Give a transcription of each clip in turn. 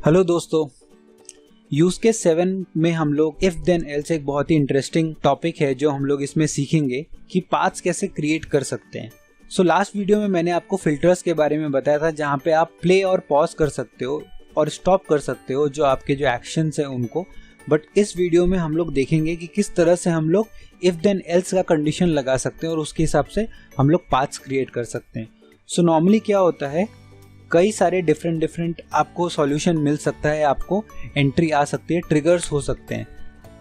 Hello दोस्तों, use case 7 में हम लोग इफ देन एल्स एक बहुत ही इंटरेस्टिंग टॉपिक है जो हम लोग इसमें सीखेंगे कि पाथ्स कैसे क्रिएट कर सकते हैं। लास्ट वीडियो में मैंने आपको फिल्टर्स के बारे में बताया था जहाँ पे आप प्ले और पॉज कर सकते हो और स्टॉप कर सकते हो जो आपके जो एक्शंस हैं उनको। बट इस वीडियो में हम लोग देखेंगे कि किस तरह से हम लोग इफ देन एल्स का कंडीशन लगा सकते हैं और उसके हिसाब से हम लोग पाथ्स क्रिएट कर सकते हैं। नॉर्मली क्या होता है, कई सारे डिफरेंट आपको सॉल्यूशन मिल सकता है, आपको एंट्री आ सकती है, ट्रिगर्स हो सकते हैं।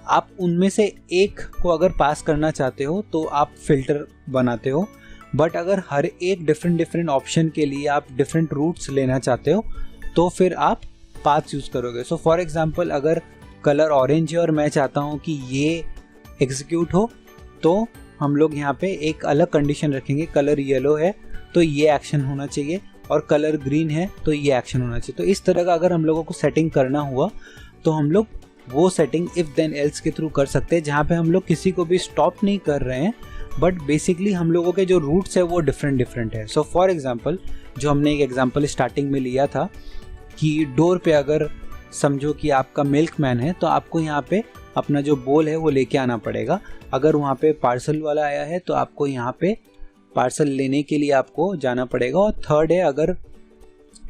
आप उनमें से एक को अगर पास करना चाहते हो तो आप फिल्टर बनाते हो, बट अगर हर एक डिफरेंट ऑप्शन के लिए आप डिफरेंट रूट्स लेना चाहते हो तो फिर आप पाथ्स यूज़ करोगे। फॉर एग्जांपल अगर कलर ऑरेंज है और मैं चाहता हूँ कि ये एग्जीक्यूट हो तो हम लोग यहाँ पे एक अलग कंडीशन रखेंगे। कलर येलो है तो ये एक्शन होना चाहिए और कलर ग्रीन है तो ये एक्शन होना चाहिए। तो इस तरह का अगर हम लोगों को सेटिंग करना हुआ तो हम लोग वो सेटिंग इफ देन एल्स के थ्रू कर सकते हैं, जहाँ पे हम लोग किसी को भी स्टॉप नहीं कर रहे हैं, बट बेसिकली हम लोगों के जो रूट्स है वो डिफरेंट है। फॉर एग्जांपल जो हमने एक एग्जांपल स्टार्टिंग में लिया था कि डोर पे अगर समझो कि आपका मिल्कमैन है तो आपको यहाँ पे अपना जो बोल है वो लेके आना पड़ेगा। अगर वहाँ पे पार्सल वाला आया है तो आपको यहाँ पे पार्सल लेने के लिए आपको जाना पड़ेगा। और थर्ड है, अगर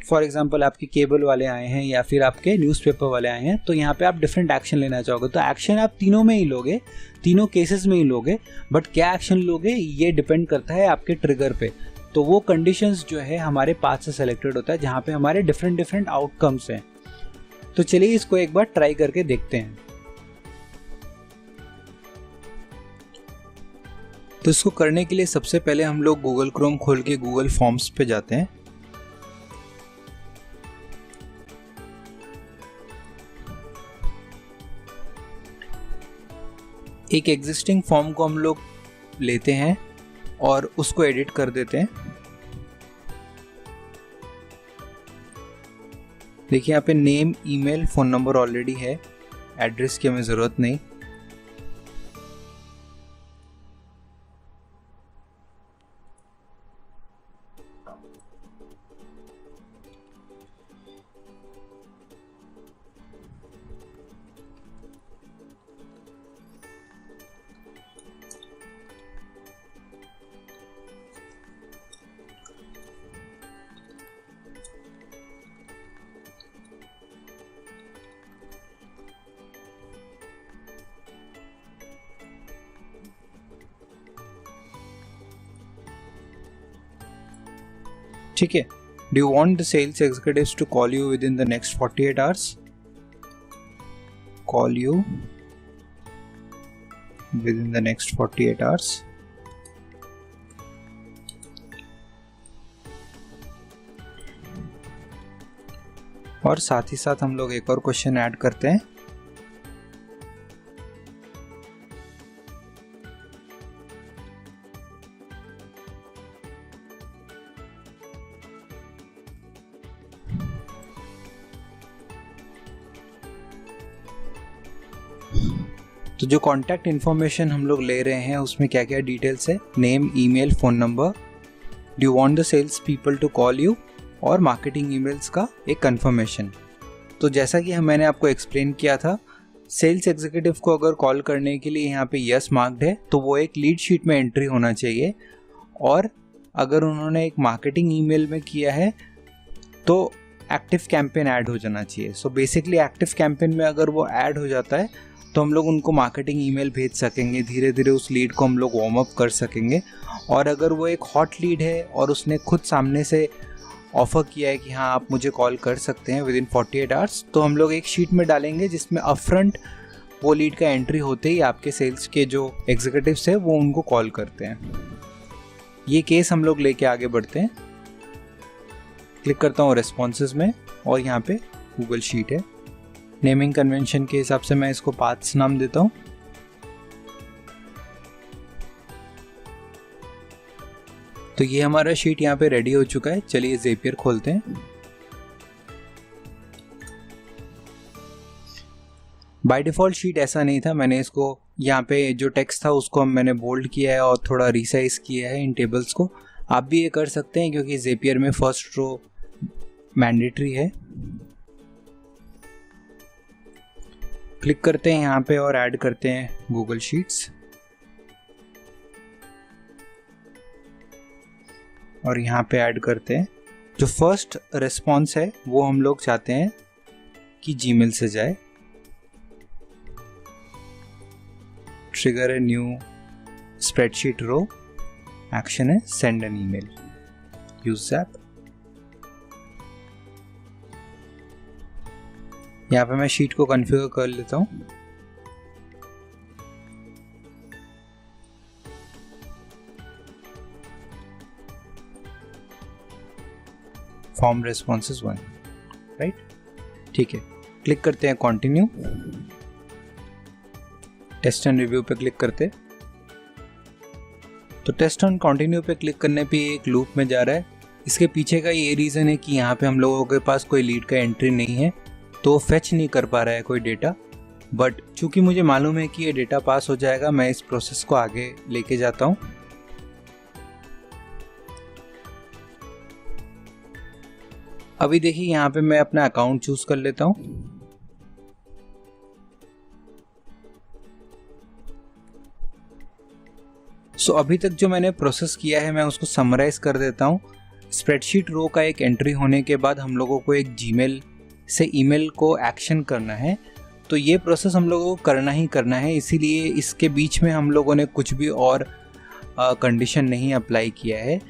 फॉर एग्जांपल आपके केबल वाले आए हैं या फिर आपके न्यूज़पेपर वाले आए हैं तो यहाँ पे आप डिफरेंट एक्शन लेना चाहोगे तो एक्शन आप तीनों में ही लोगे, तीनों केसेस में ही लोगे, बट क्या एक्शन लोगे ये डिपेंड करता है आपके ट्रिगर पे। तो वो कंडीशंस जो है हमारे पाथ से सेलेक्टेड होता है जहाँ पे हमारे डिफरेंट आउटकम्स हैं। तो चलिए इसको एक बार ट्राई करके देखते हैं। तो इसको करने के लिए सबसे पहले हम लोग गूगल क्रोम खोल के गूगल फॉर्म्स पे जाते हैं। एक एग्जिस्टिंग फॉर्म को हम लोग लेते हैं और उसको एडिट कर देते हैं। देखिए यहाँ पे name, email, phone number already है, एड्रेस की हमें ज़रूरत नहीं। ठीक है, do you want the sales executives to call you within the next 48 hours? Call you within the next 48 hours. और साथ ही साथ हम लोग एक और क्वेश्चन ऐड करते हैं। तो जो कॉन्टैक्ट इन्फॉर्मेशन हम लोग ले रहे हैं उसमें क्या क्या डिटेल्स है, name, email, phone number, do you want the sales people to call you, और मार्केटिंग ईमेल्स का एक कंफर्मेशन। तो जैसा कि मैंने आपको एक्सप्लेन किया था, सेल्स एग्जीक्यूटिव को अगर कॉल करने के लिए यहाँ पे यस मार्क्ड है तो वो एक लीड शीट में एंट्री होना चाहिए, और अगर उन्होंने एक मार्केटिंग ईमेल में किया है तो एक्टिव कैंपेन ऐड हो जाना चाहिए। बेसिकली एक्टिव कैंपेन में अगर वो ऐड हो जाता है तो हम लोग उनको मार्केटिंग ईमेल भेज सकेंगे, धीरे धीरे उस लीड को हम लोग वार्म अप कर सकेंगे। और अगर वो एक हॉट लीड है और उसने खुद सामने से ऑफ़र किया है कि हाँ आप मुझे कॉल कर सकते हैं विद इन 48 आवर्स, तो हम लोग एक शीट में डालेंगे जिसमें अपफ्रंट वो लीड का एंट्री होते ही आपके सेल्स के जो एग्जीक्यूटिव्स है वो उनको कॉल करते हैं। ये केस हम लोग लेके आगे बढ़ते हैं। क्लिक करता हूँ रेस्पॉन्सेज में और यहाँ पे गूगल शीट है। नेमिंग कन्वेंशन के हिसाब से मैं इसको पाथ्स नाम देता हूँ। तो ये हमारा शीट यहाँ पे रेडी हो चुका है। चलिए ज़ेपियर खोलते हैं। बाय डिफ़ॉल्ट शीट ऐसा नहीं था, मैंने इसको यहाँ पे जो टेक्स्ट था उसको मैंने बोल्ड किया है और थोड़ा रिसाइज किया है इन टेबल्स को। आप भी ये कर सकते हैं क्योंकि ज़ेपियर में फर्स्ट रो मैंडेटरी है। क्लिक करते हैं यहाँ पे और ऐड करते हैं गूगल शीट्स, और यहाँ पे ऐड करते हैं जो फर्स्ट रिस्पॉन्स है वो हम लोग चाहते हैं कि जीमेल से जाए। Trigger a new spreadsheet row, action है send an email, use app. यहाँ पे मैं शीट को कॉन्फ़िगर कर लेता हूँ। फॉर्म रेस्पॉन्सेज 1, राइट, ठीक है। क्लिक करते हैं कंटिन्यू, टेस्ट एंड रिव्यू पे क्लिक करते हैं। तो टेस्ट एंड कंटिन्यू पे क्लिक करने पे एक लूप में जा रहा है। इसके पीछे का ये रीज़न है कि यहाँ पे हम लोगों के पास कोई लीड का एंट्री नहीं है, तो फेच नहीं कर पा रहा है कोई डेटा। बट चूंकि मुझे मालूम है कि ये डेटा पास हो जाएगा, मैं इस प्रोसेस को आगे लेके जाता हूँ। अभी देखिए यहाँ पे मैं अपना अकाउंट चूज कर लेता हूँ। सो अभी तक जो मैंने प्रोसेस किया है मैं उसको समराइज कर देता हूँ। स्प्रेडशीट रो का एक एंट्री होने के बाद हम लोगों को एक जीमेल से ईमेल को एक्शन करना है, तो ये प्रोसेस हम लोगों को करना ही करना है। इसीलिए इसके बीच में हम लोगों ने कुछ भी और कंडीशन नहीं अप्लाई किया है।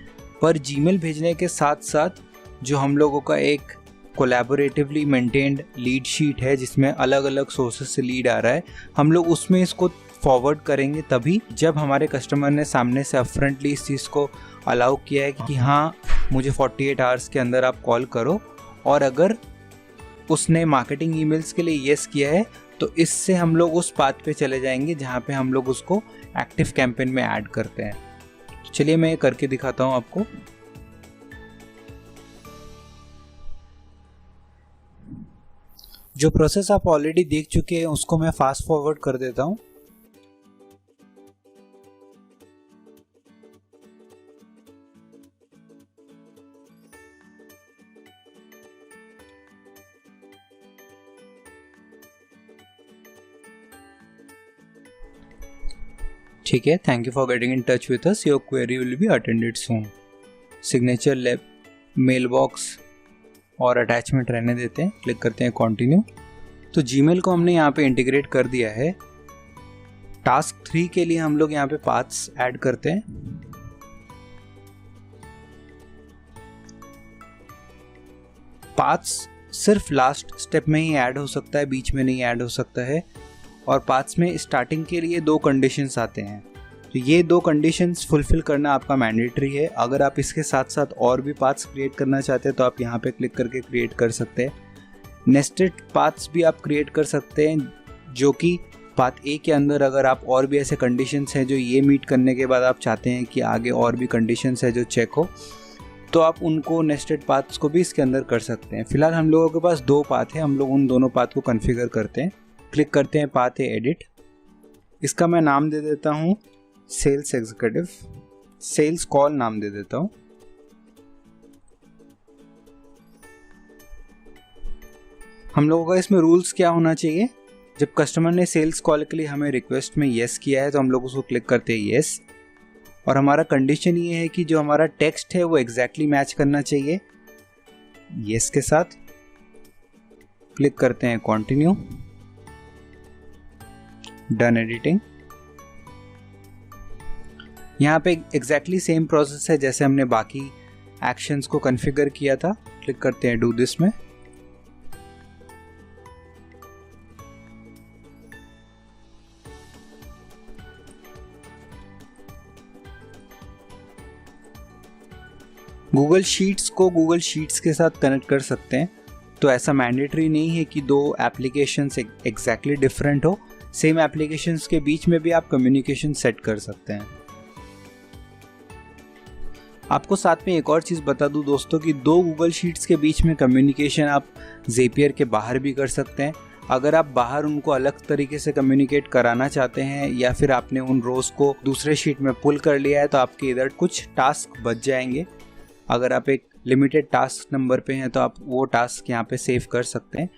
पर जीमेल भेजने के साथ साथ जो हम लोगों का एक कोलैबोरेटिवली मेंटेन्ड लीड शीट है जिसमें अलग अलग सोर्सेज से लीड आ रहा है, हम लोग उसमें इसको फॉरवर्ड करेंगे तभी जब हमारे कस्टमर ने सामने से अपफ्रंटली इस चीज़ को अलाउ किया है कि हाँ मुझे 48 आवर्स के अंदर आप कॉल करो। और अगर उसने मार्केटिंग ईमेल्स के लिए येस किया है तो इससे हम लोग उस पाथ पे चले जाएंगे जहाँ पे हम लोग उसको एक्टिव कैंपेन में ऐड करते हैं। तो चलिए मैं ये करके दिखाता हूँ आपको। जो प्रोसेस आप ऑलरेडी देख चुके हैं उसको मैं फास्ट फॉरवर्ड कर देता हूँ। ठीक है, thank you for getting in touch with us, your query will be attended soon. Signature lab, mail box और अटैचमेंट रहने देते हैं। क्लिक करते हैं कंटिन्यू। तो जीमेल को हमने यहाँ पे इंटीग्रेट कर दिया है। टास्क 3 के लिए हम लोग यहाँ पे पाथ्स ऐड करते हैं। पाथ्स सिर्फ लास्ट स्टेप में ही ऐड हो सकता है, बीच में नहीं ऐड हो सकता है। और पाथ्स में स्टार्टिंग के लिए 2 कंडीशंस आते हैं, तो ये 2 कंडीशंस फुलफिल करना आपका मैंडेटरी है। अगर आप इसके साथ साथ और भी पाथ्स क्रिएट करना चाहते हैं तो आप यहाँ पे क्लिक करके क्रिएट कर सकते हैं। नेस्टेड पाथ्स भी आप क्रिएट कर सकते हैं, जो कि पाथ ए के अंदर अगर आप और भी ऐसे कंडीशंस हैं जो ये मीट करने के बाद आप चाहते हैं कि आगे और भी कंडीशंस है जो चेक हो, तो आप उनको नेस्टेड पाथ्स को भी इसके अंदर कर सकते हैं। फिलहाल हम लोगों के पास 2 पाथ है, हम लोग उन दोनों पाथ को कॉन्फ़िगर करते हैं। क्लिक करते हैं पाथ एडिट, इसका मैं नाम दे देता हूँ सेल्स एग्जीक्यूटिव, सेल्स कॉल नाम दे देता हूँ। हम लोगों का इसमें रूल्स क्या होना चाहिए, जब कस्टमर ने सेल्स कॉल के लिए हमें रिक्वेस्ट में येस किया है तो हम लोग उसको क्लिक करते हैं येस। और हमारा कंडीशन ये है कि जो हमारा टेक्स्ट है वो एग्जैक्टली मैच करना चाहिए येस के साथ। क्लिक करते हैं कंटिन्यू, डन एडिटिंग। यहाँ पे एग्जैक्टली सेम प्रोसेस है जैसे हमने बाकी एक्शंस को कॉन्फ़िगर किया था। क्लिक करते हैं डू दिस में। गूगल शीट्स को गूगल शीट्स के साथ कनेक्ट कर सकते हैं, तो ऐसा मैंडेटरी नहीं है कि 2 एप्लीकेशंस एग्जैक्टली डिफरेंट हो। सेम एप्लीकेशंस के बीच में भी आप कम्युनिकेशन सेट कर सकते हैं। आपको साथ में एक और चीज़ बता दूं दोस्तों कि 2 गूगल शीट्स के बीच में कम्युनिकेशन आप ज़ेपियर के बाहर भी कर सकते हैं। अगर आप बाहर उनको अलग तरीके से कम्युनिकेट कराना चाहते हैं या फिर आपने उन रोज़ को दूसरे शीट में पुल कर लिया है तो आपके इधर कुछ टास्क बच जाएंगे। अगर आप एक लिमिटेड टास्क नंबर पे हैं तो आप वो टास्क यहाँ पे सेव कर सकते हैं।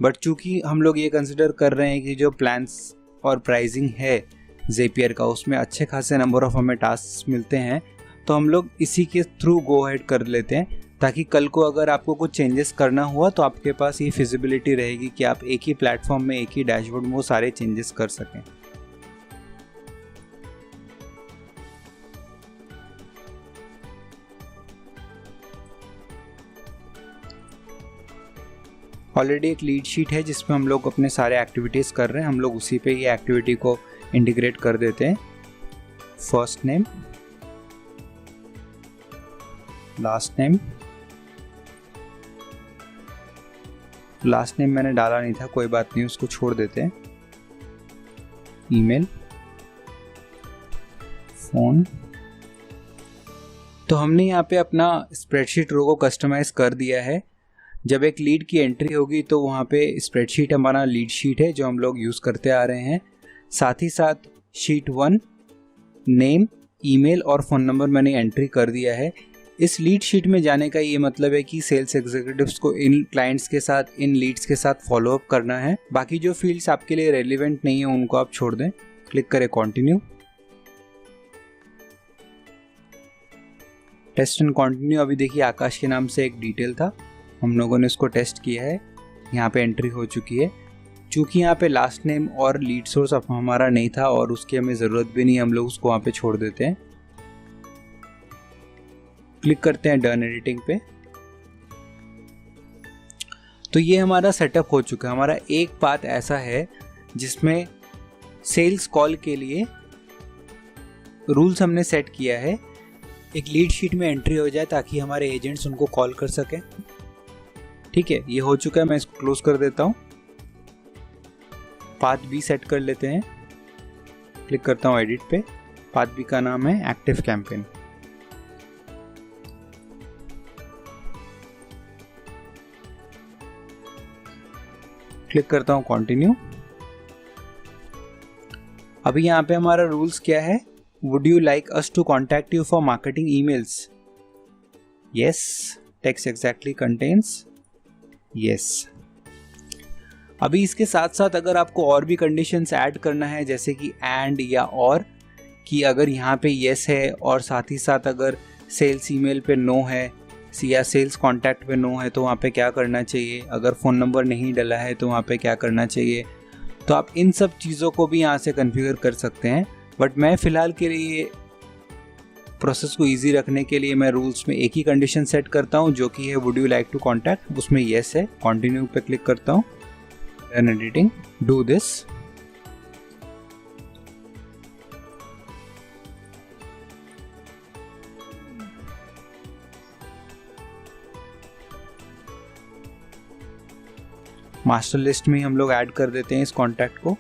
बट चूंकि हम लोग ये कंसिडर कर रहे हैं कि जो प्लान्स और प्राइसिंग है ज़ेपियर का उसमें अच्छे खासे नंबर ऑफ हमें टास्क मिलते हैं, तो हम लोग इसी के थ्रू गो अहेड कर लेते हैं, ताकि कल को अगर आपको कुछ चेंजेस करना हुआ तो आपके पास ये फिजिबिलिटी रहेगी कि आप एक ही प्लेटफॉर्म में, एक ही डैशबोर्ड में वो सारे चेंजेस कर सकें। ऑलरेडी एक लीड शीट है जिसमें हम लोग अपने सारे एक्टिविटीज़ कर रहे हैं, हम लोग उसी पे ये एक्टिविटी को इंटीग्रेट कर देते हैं। First name, last name, last name मैंने डाला नहीं था, कोई बात नहीं, उसको छोड़ देते हैं। Email, phone. तो हमने यहाँ पे अपना स्प्रेडशीट रो को कस्टमाइज कर दिया है। जब एक लीड की एंट्री होगी तो वहाँ पे स्प्रेडशीट हमारा लीड शीट है जो हम लोग यूज़ करते आ रहे हैं। साथ ही साथ शीट 1 नेम, ईमेल और फ़ोन नंबर मैंने एंट्री कर दिया है। इस लीड शीट में जाने का ये मतलब है कि सेल्स एग्जीक्यूटिव्स को इन क्लाइंट्स के साथ, इन लीड्स के साथ फॉलो अप करना है। बाकी जो फील्ड्स आपके लिए रेलिवेंट नहीं है उनको आप छोड़ दें। क्लिक करें कंटिन्यू। Test and continue. अभी देखिए आकाश के नाम से एक डिटेल था, हम लोगों ने इसको टेस्ट किया है, यहाँ पे एंट्री हो चुकी है। चूँकि यहाँ पे लास्ट नेम और लीड सोर्स अब हमारा नहीं था और उसकी हमें ज़रूरत भी नहीं, हम लोग उसको वहाँ पे छोड़ देते हैं। क्लिक करते हैं डन एडिटिंग पे। तो ये हमारा सेटअप हो चुका है। हमारा एक पाथ ऐसा है जिसमें सेल्स कॉल के लिए रूल्स हमने सेट किया है, एक लीड शीट में एंट्री हो जाए ताकि हमारे एजेंट्स उनको कॉल कर सकें। ठीक है, ये हो चुका है, मैं इसको क्लोज कर देता हूँ। पाथ बी सेट कर लेते हैं। क्लिक करता हूँ एडिट पे। पाथ बी का नाम है एक्टिव कैंपेन। क्लिक करता हूँ कंटिन्यू। अभी यहाँ पे हमारा रूल्स क्या है? Would you like us to contact you for marketing emails? Yes. Text exactly contains yes. अभी इसके साथ साथ अगर आपको और भी कंडीशंस ऐड करना है, जैसे कि एंड या और, कि अगर यहाँ पे यस है और साथ ही साथ अगर सेल्स ईमेल पे नो है या सेल्स कॉन्टैक्ट पे नो है तो वहाँ पे क्या करना चाहिए, अगर फ़ोन नंबर नहीं डला है तो वहाँ पे क्या करना चाहिए, तो आप इन सब चीज़ों को भी यहाँ से कॉन्फ़िगर कर सकते हैं। बट मैं फ़िलहाल के लिए प्रोसेस को इजी रखने के लिए मैं रूल्स में एक ही कंडीशन सेट करता हूँ जो कि है would you like to contact, उसमें येस है। कंटिन्यू पे क्लिक करता हूँ। Done editing, do this. Master list में हम लोग ऐड कर देते हैं इस कॉन्टैक्ट को।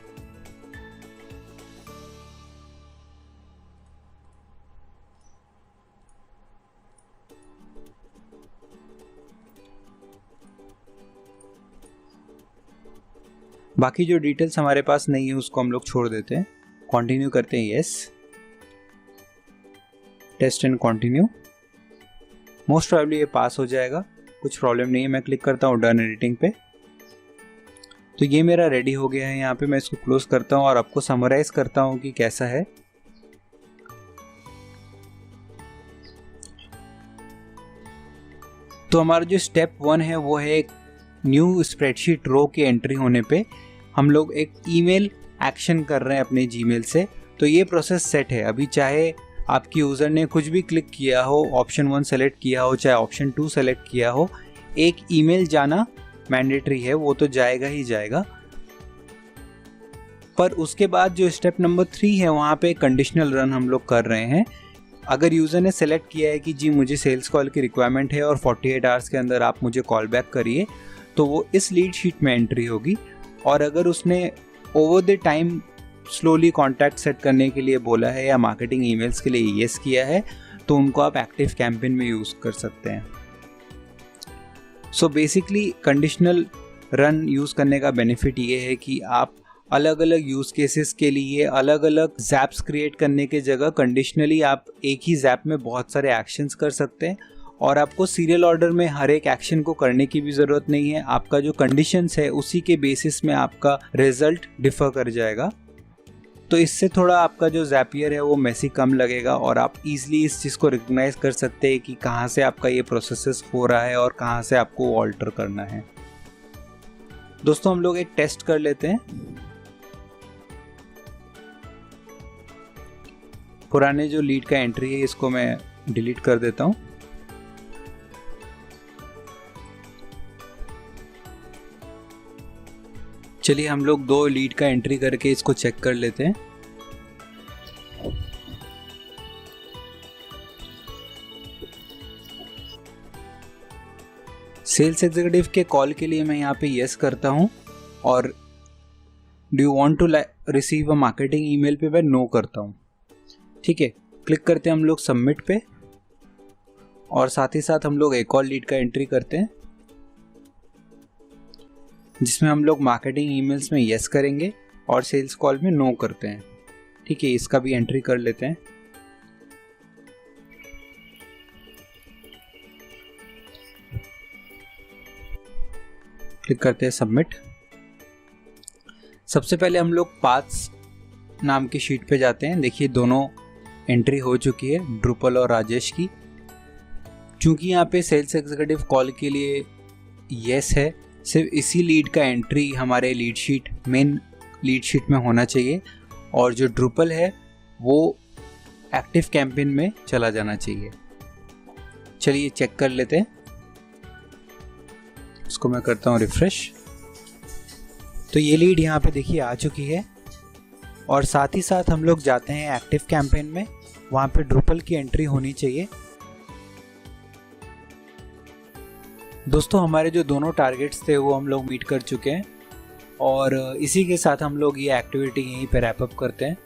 बाकी जो डिटेल्स हमारे पास नहीं है उसको हम लोग छोड़ देते हैं। कंटिन्यू करते हैं yes. Test and continue. Most probably ये पास हो जाएगा, कुछ प्रॉब्लम नहीं है। मैं क्लिक करता हूँ डन एडिटिंग पे। तो ये मेरा रेडी हो गया है। यहाँ पे मैं इसको क्लोज करता हूँ और आपको समराइज करता हूँ कि कैसा है। तो हमारा जो स्टेप 1 है वो है एक न्यू स्प्रेडशीट रो की एंट्री होने पे हम लोग एक ईमेल एक्शन कर रहे हैं अपने जीमेल से। तो ये प्रोसेस सेट है। अभी चाहे आपकी यूज़र ने कुछ भी क्लिक किया हो, ऑप्शन 1 सेलेक्ट किया हो, चाहे ऑप्शन 2 सेलेक्ट किया हो, एक ईमेल जाना मैंडेटरी है, वो तो जाएगा ही जाएगा। पर उसके बाद जो स्टेप नंबर 3 है वहाँ पे कंडीशनल रन हम लोग कर रहे हैं। अगर यूज़र ने सेलेक्ट किया है कि जी मुझे सेल्स कॉल की रिक्वायरमेंट है और 48 आवर्स के अंदर आप मुझे कॉल बैक करिए, तो वो इस लीड शीट में एंट्री होगी। और अगर उसने over the time slowly contact set करने के लिए बोला है या मार्केटिंग ईमेल्स के लिए येस किया है, तो उनको आप एक्टिव कैंपेन में यूज़ कर सकते हैं। So basically conditional run use करने का बेनिफिट ये है कि आप अलग अलग यूज़ केसेस के लिए अलग अलग जैप्स क्रिएट करने के जगह कंडीशनली आप एक ही जैप में बहुत सारे एक्शंस कर सकते हैं और आपको सीरियल ऑर्डर में हर एक एक्शन को करने की भी ज़रूरत नहीं है। आपका जो कंडीशंस है उसी के बेसिस में आपका रिजल्ट डिफर कर जाएगा। तो इससे थोड़ा आपका जो ज़ैपियर है वो मेसी कम लगेगा और आप इजीली इस चीज़ को रिकग्नाइज कर सकते हैं कि कहाँ से आपका ये प्रोसेस हो रहा है और कहाँ से आपको ऑल्टर करना है। दोस्तों हम लोग एक टेस्ट कर लेते हैं। पुराने जो लीड का एंट्री है इसको मैं डिलीट कर देता हूँ। चलिए हम लोग 2 लीड का एंट्री करके इसको चेक कर लेते हैं। सेल्स एग्जीक्यूटिव के कॉल के लिए मैं यहाँ पे यस करता हूँ और do you want to receive a marketing email पे मैं नो करता हूँ। ठीक है, क्लिक करते हैं हम लोग सबमिट पे और साथ ही साथ हम लोग एक और लीड का एंट्री करते हैं जिसमें हम लोग मार्केटिंग ईमेल्स में यस करेंगे और सेल्स कॉल में नो करते हैं। ठीक है, इसका भी एंट्री कर लेते हैं। क्लिक करते हैं सबमिट। सबसे पहले हम लोग पाथ्स नाम की शीट पे जाते हैं। देखिए दोनों एंट्री हो चुकी है, ड्रुपल और राजेश की। चूंकि यहाँ पे सेल्स एग्जीक्यूटिव कॉल के लिए यस है, सिर्फ इसी लीड का एंट्री हमारे मेन लीड शीट में होना चाहिए और जो ड्रुपल है वो एक्टिव कैंपेन में चला जाना चाहिए। चलिए चेक कर लेते हैं। इसको मैं करता हूँ रिफ्रेश। तो ये लीड यहाँ पे देखिए आ चुकी है और साथ ही साथ हम लोग जाते हैं एक्टिव कैंपेन में, वहाँ पे ड्रुपल की एंट्री होनी चाहिए। दोस्तों हमारे जो दोनों टारगेट्स थे वो हम लोग मीट कर चुके हैं और इसी के साथ हम लोग ये एक्टिविटी यहीं पे रैप अप करते हैं।